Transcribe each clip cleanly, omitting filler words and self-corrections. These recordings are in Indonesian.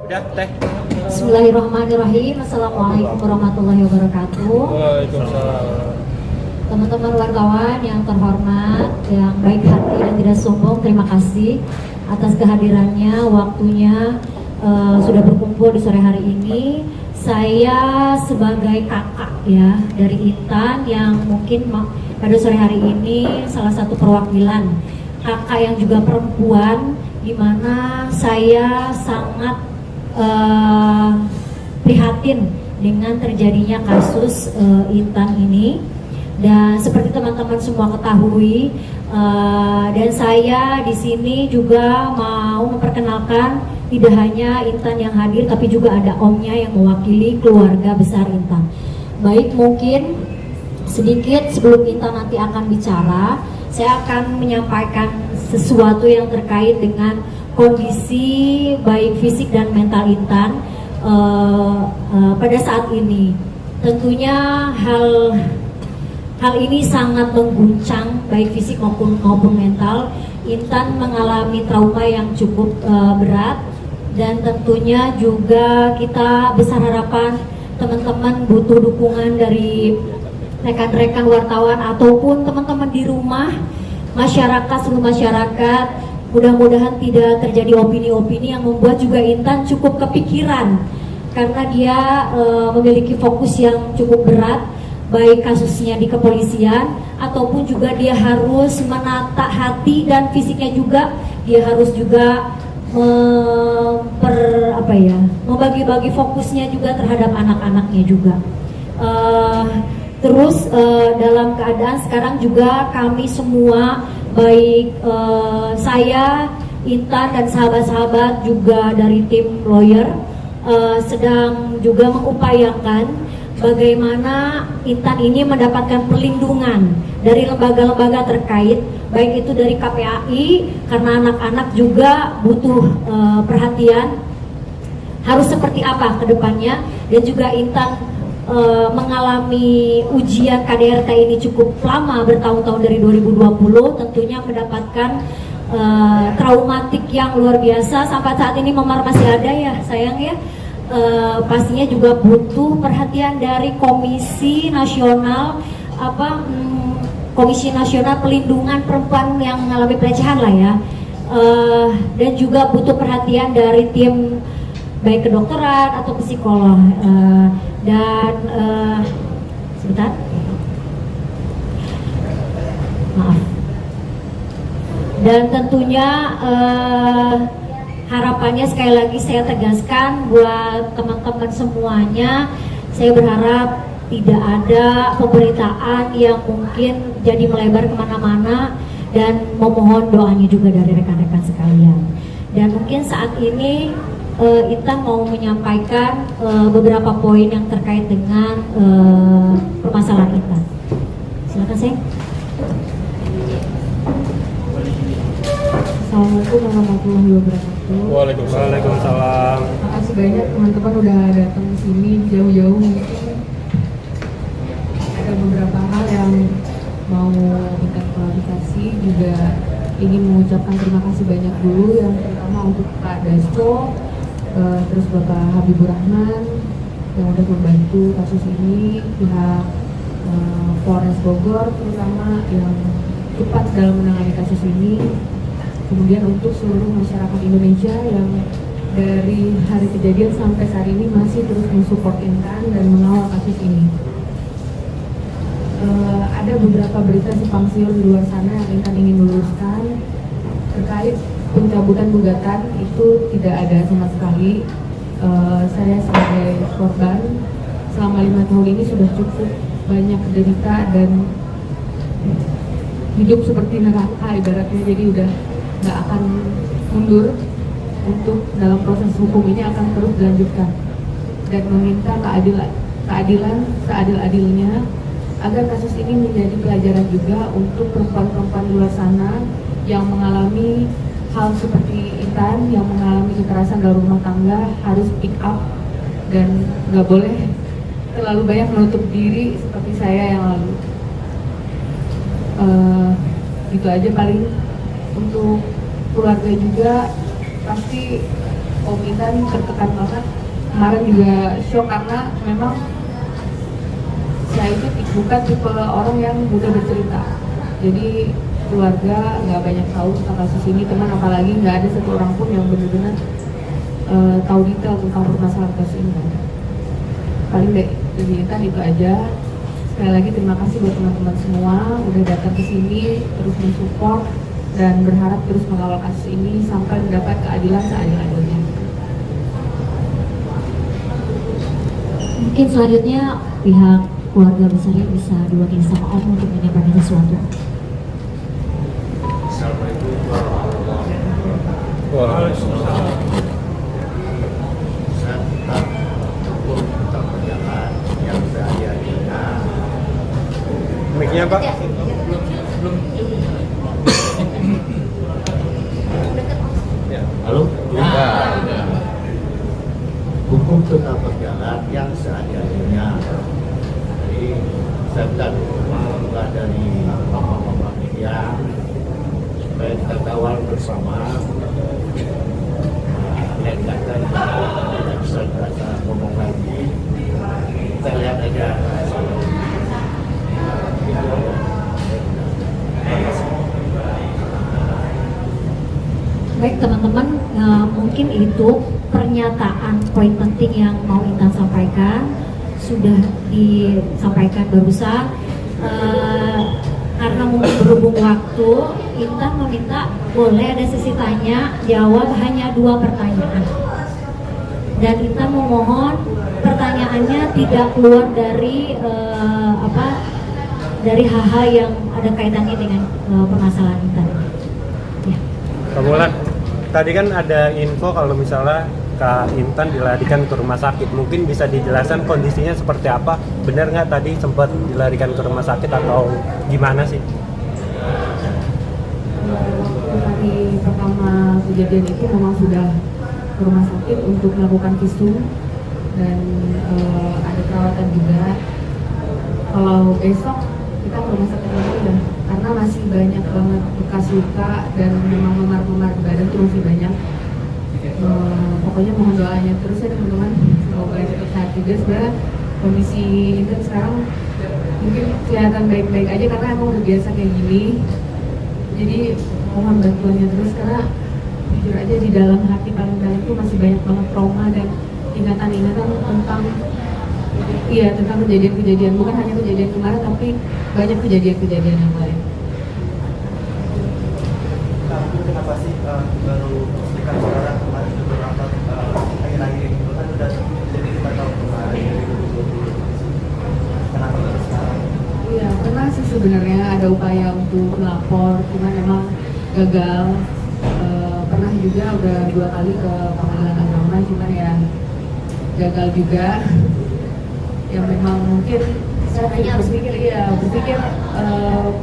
Udah, teh. Bismillahirrahmanirrahim. Assalamualaikum warahmatullahi wabarakatuh. Waalaikumsalam. Teman-teman wartawan yang terhormat, yang baik hati dan tidak sombong, terima kasih atas kehadirannya, waktunya sudah berkumpul di sore hari ini. Saya sebagai kakak ya dari Intan yang mungkin pada sore hari ini salah satu perwakilan kakak yang juga perempuan, di mana saya sangat prihatin dengan terjadinya kasus Intan ini. Dan seperti teman-teman semua ketahui, dan saya di sini juga mau memperkenalkan tidak hanya Intan yang hadir, tapi juga ada omnya yang mewakili keluarga besar Intan. Baik, mungkin sedikit sebelum Intan nanti akan bicara, saya akan menyampaikan sesuatu yang terkait dengan kondisi baik fisik dan mental Intan pada saat ini. Tentunya hal ini sangat mengguncang baik fisik maupun mental. Intan mengalami trauma yang cukup berat, dan tentunya juga kita besar harapan teman-teman butuh dukungan dari rekan-rekan wartawan ataupun teman-teman di rumah, masyarakat, seluruh masyarakat. Mudah-mudahan tidak terjadi opini-opini yang membuat juga Intan cukup kepikiran, karena dia memiliki fokus yang cukup berat, baik kasusnya di kepolisian ataupun juga dia harus menata hati dan fisiknya juga. Dia harus juga membagi-bagi fokusnya juga terhadap anak-anaknya juga. Terus dalam keadaan sekarang juga kami semua, baik saya, Intan dan sahabat-sahabat juga dari tim lawyer sedang juga mengupayakan bagaimana Intan ini mendapatkan perlindungan dari lembaga-lembaga terkait, baik itu dari KPAI, karena anak-anak juga butuh perhatian harus seperti apa ke depannya. Dan juga Intan mengalami ujian KDRT ini cukup lama, bertahun-tahun dari 2020, tentunya mendapatkan traumatik yang luar biasa. Sampai saat ini memar masih ada ya sayang ya. Pastinya juga butuh perhatian dari Komisi Nasional Komisi Nasional Pelindungan Perempuan yang mengalami pelecehan lah ya, dan juga butuh perhatian dari tim baik kedokteran atau psikolog, dan sebentar, maaf, dan tentunya harapannya sekali lagi saya tegaskan buat teman-teman semuanya, saya berharap tidak ada pemberitaan yang mungkin jadi melebar kemana-mana, dan memohon doanya juga dari rekan-rekan sekalian. Dan mungkin saat ini Intan mau menyampaikan beberapa poin yang terkait dengan permasalahan Intan. Silakan saya. Assalamualaikum warahmatullahi wabarakatuh. Waalaikumsalam. Makasih banyak teman-teman udah datang ke sini jauh-jauh. Mungkin ada beberapa hal yang mau minta klarifikasi, juga ingin mengucapkan terima kasih banyak dulu, yang pertama untuk Pak Dasko, terus Bapak Habibur Rahman yang udah membantu kasus ini, pihak Polres Bogor terutama yang cepat dalam menangani kasus ini. Kemudian untuk seluruh masyarakat Indonesia yang dari hari kejadian sampai saat ini masih terus mensupport Intan dan mengawal kasus ini. Ada beberapa berita simpang siur di luar sana yang Intan ingin luruskan terkait pencabutan gugatan. Itu tidak ada sama sekali. Saya sebagai korban selama 5 tahun ini sudah cukup banyak derita dan hidup seperti neraka ibaratnya, jadi udah nggak akan mundur. Untuk dalam proses hukum ini akan terus dilanjutkan dan meminta keadilan seadil-adilnya, agar kasus ini menjadi pelajaran juga untuk perempuan-perempuan di luar sana yang mengalami hal seperti Intan, yang mengalami kekerasan dalam rumah tangga, harus pick up dan nggak boleh terlalu banyak menutup diri seperti saya yang lalu. Gitu aja paling. Untuk keluarga juga pasti Om Intan tertekan banget. Kemarin juga shock karena memang saya itu bukan tipe orang yang mudah bercerita. Jadi keluarga nggak banyak tahu tentang kasus ini, teman apalagi nggak ada satu orang pun yang benar-benar tahu detail tentang permasalahan kasus ini. Paling dari Intan itu aja. Sekali lagi terima kasih buat teman-teman semua udah datang ke sini terus mensupport dan berharap terus mengawal kasus ini sampai mendapat keadilan seadil-adilnya. Mungkin selanjutnya pihak keluarga besarnya bisa diwakili sama Om untuk menyampaikan sesuatu. Assalamualaikum warahmatullahi wabarakatuh. Waalaikumsalam. Saya tetap hukum tetap berjalan yang seadil-adilnya. Mic-nya Pak. Ya. Halo? Ya. Hukum tetap berjalan yang seadil-adilnya. Jadi saya minta dukungan juga dari bapak-bapak media supaya kita kawal bersama. Yang kata tidak bisa berasa ngomong lagi. Kita lihat aja. Baik teman-teman, mungkin itu pernyataan poin penting yang mau Intan sampaikan sudah disampaikan barusan. Karena mungkin berhubung waktu, Intan meminta boleh ada sesi tanya jawab hanya 2 pertanyaan. Dan Intan memohon pertanyaannya tidak keluar dari dari hal-hal yang ada kaitannya dengan permasalahan Intan. Ya. Pak Mulan, tadi kan ada info kalau misalnya Kak Intan dilarikan ke rumah sakit. Mungkin bisa dijelaskan kondisinya seperti apa? Benar nggak tadi sempat dilarikan ke rumah sakit atau gimana sih? Waktu hari pertama kejadian itu memang sudah ke rumah sakit untuk melakukan visum dan ada perawatan juga. Kalau besok kita ke rumah sakit lagi ya, karena masih banyak banget bekas luka dan memang memar-memar di badan itu masih banyak. Pokoknya mohon doanya terus ya teman-teman, semoga cepat sehat juga. Sebenarnya kondisi Intan sekarang mungkin kelihatan baik-baik aja karena emang udah biasa kayak gini. Jadi mohon bantuannya terus karena jujur aja di dalam hati paling dalam itu masih banyak banget trauma dan ingatan-ingatan tentang kejadian-kejadian, bukan hanya kejadian kemarin tapi banyak kejadian-kejadian yang lain. Kenapa sih baru sekitar sekarang kemarin beberapa akhir-akhir ini kan udah jadi 5 tahun kemarin 2020. Kenapa baru sekarang? Iya, pernah sih sebenarnya ada upaya untuk melapor, cuman memang gagal. Pernah juga udah 2 kali ke pengadilan agama, cuman ya gagal juga. Yang memang mungkin saya berpikir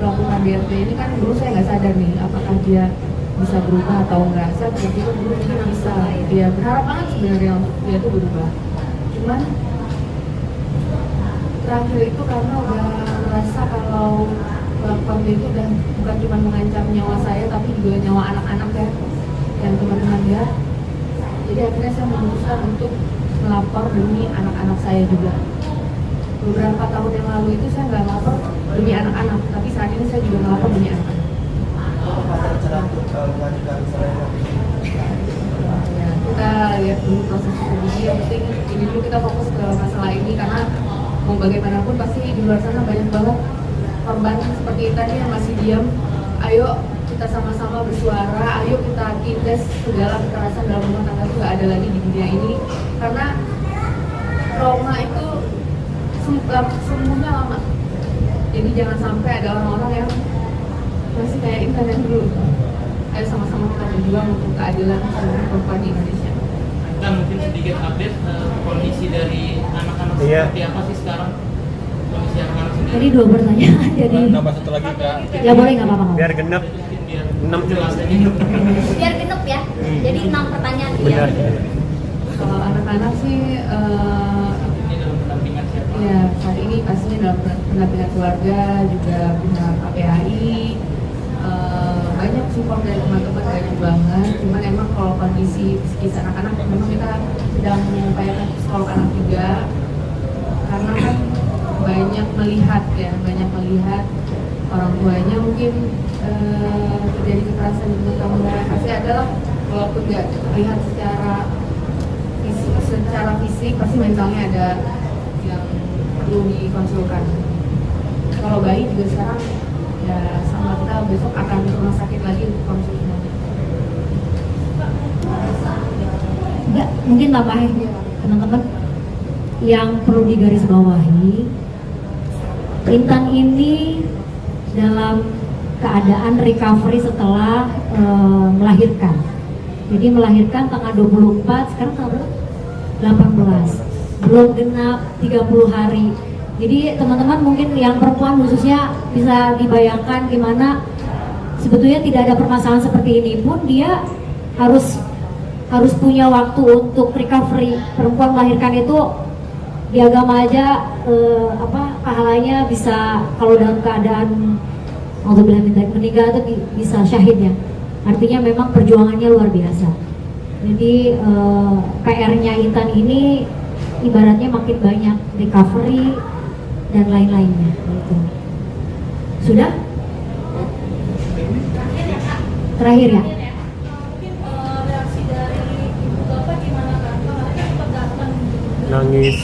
pelaku KDRT ini kan dulu saya nggak sadar nih apakah dia bisa berubah atau enggak. Saya berpikir dulu mungkin bisa, dia berharap banget sebenarnya untuk dia itu berubah. Cuman terakhir itu karena udah merasa kalau pelaku dia itu udah bukan cuma mengancam nyawa saya tapi juga nyawa anak-anak ya, yang teman-teman dia. Jadi akhirnya saya memutuskan untuk melapor demi anak-anak saya juga. Beberapa tahun yang lalu itu saya nggak melapor demi anak-anak, tapi saat ini saya juga melapor demi anak-anak. Apa cara untuk mengajukan selain Ya, kita lihat dulu proses ini. Yang penting ini dulu kita fokus ke masalah ini karena mau bagaimanapun pasti di luar sana banyak banget korban seperti tadi yang masih diam. Ayo kita sama-sama bersuara, ayo kita tindas segala kekerasan dalam rumah tangga itu nggak ada lagi di dunia ini karena trauma itu sembuhnya lama. Jadi jangan sampai ada orang-orang yang masih kayak Intan yang dulu. Ayo sama-sama kita berjuang untuk keadilan seluruh perempuan di Indonesia. Dan mungkin sedikit update kondisi dari anak-anak seperti apa sih sekarang? Kondisi anak-anak sendiri. Jadi 2 pertanyaan. Jadi Nambah satu lagi Kak. ya boleh nggak apa-apa. Biar genep. Biar 6 jelas aja. Biar genep ya. Jadi 6 pertanyaan Benar. Kalau anak-anak sih Ini dalam pendampingan siapa? ya saat ini pastinya dalam pendampingan keluarga juga pihak KPAI banyak sih support dari teman-teman banyak banget. Cuman emang kalau kondisi psikis anak-anak memang kita sedang mengupayakan psikolog anak juga, karena kan banyak melihat orang tuanya mungkin terjadi kekerasan di rumah. Pasti adalah walaupun nggak terlihat secara fisik pasti mentalnya ada yang perlu dikonsulkan. Kalau bayi juga sekarang ya sama kita besok akan ke rumah sakit lagi untuk konsultasi. Enggak, mungkin tambahin teman-teman yang perlu digarisbawahi, Intan ini dalam keadaan recovery setelah melahirkan. Jadi melahirkan tanggal 24, sekarang tanggal berapa? 18. Belum genap 30 hari. Jadi teman-teman mungkin yang perempuan khususnya bisa dibayangkan gimana sebetulnya tidak ada permasalahan seperti ini pun dia harus punya waktu untuk recovery. Perempuan melahirkan itu di agama aja pahalanya bisa kalau dalam keadaan meninggal itu bisa syahid ya. Artinya memang perjuangannya luar biasa. Jadi PR-nya Intan ini ibaratnya makin banyak recovery dan lain-lainnya gitu. Sudah? Terakhir ya? Reaksi dari ibu bapak gimana kan? Kemarin pegangan Nangis.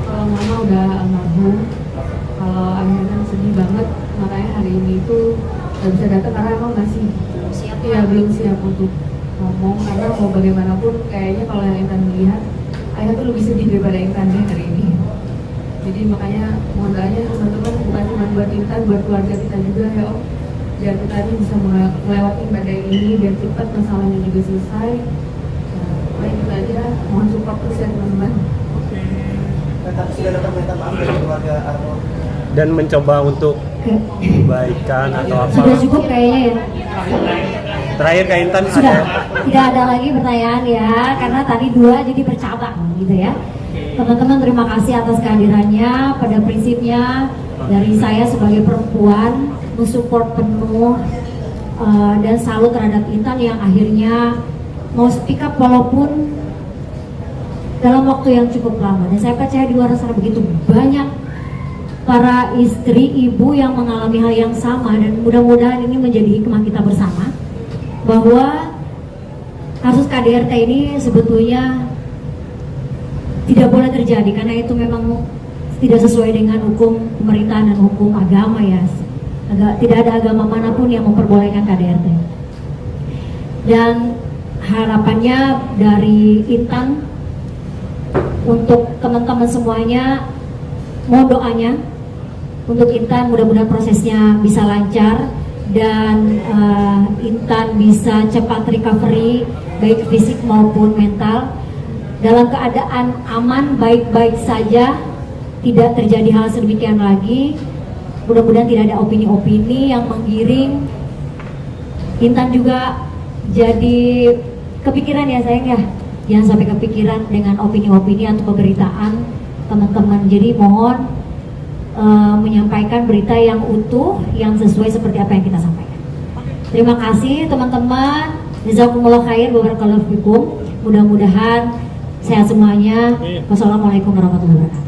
Kalau mama udah almarhum, kalau ayah kan sedih banget, makanya hari ini itu nggak bisa datang karena emang masih belum siap untuk ngomong, karena mau bagaimanapun kayaknya kalau yang Intan melihat ayah tuh lebih sedih daripada Intan deh hari ini. Jadi makanya mohon doanya teman-teman, bukan cuma buat Intan, buat keluarga kita juga ya Om, biar kita ini bisa melewati badai ini, biar cepat masalahnya juga selesai. Baik itu aja, mohon support terus ya teman-teman. Sudah dapat minta maaf dari keluarga Arnold Dan mencoba untuk kebaikan atau apa. Sudah cukup kayaknya ya. Terakhir Kak Intan Sudah, tidak ada lagi pertanyaan ya, karena tadi 2 jadi bercabang gitu ya. Teman-teman terima kasih atas kehadirannya. Pada prinsipnya dari saya sebagai perempuan mensupport penuh dan salut terhadap Intan yang akhirnya mau speak up walaupun dalam waktu yang cukup lama. Dan saya percaya di luar sana begitu banyak para istri, ibu yang mengalami hal yang sama, dan mudah-mudahan ini menjadi hikmah kita bersama bahwa kasus KDRT ini sebetulnya tidak boleh terjadi karena itu memang tidak sesuai dengan hukum pemerintahan dan hukum agama ya. Tidak ada agama manapun yang memperbolehkan KDRT. Dan harapannya dari Intan untuk teman-teman semuanya, mohon doanya untuk Intan, mudah-mudahan prosesnya bisa lancar dan Intan bisa cepat recovery baik fisik maupun mental dalam keadaan aman, baik-baik saja, tidak terjadi hal sedemikian lagi. Mudah-mudahan tidak ada opini-opini yang menggiring. Intan juga jadi kepikiran ya sayang ya, jangan sampai kepikiran dengan opini-opini atau pemberitaan teman-teman. Jadi mohon menyampaikan berita yang utuh, yang sesuai seperti apa yang kita sampaikan. Terima kasih teman-teman. Jazakumullah khair, barakallahu fikum. Mudah-mudahan sehat semuanya. Wassalamualaikum warahmatullahi wabarakatuh.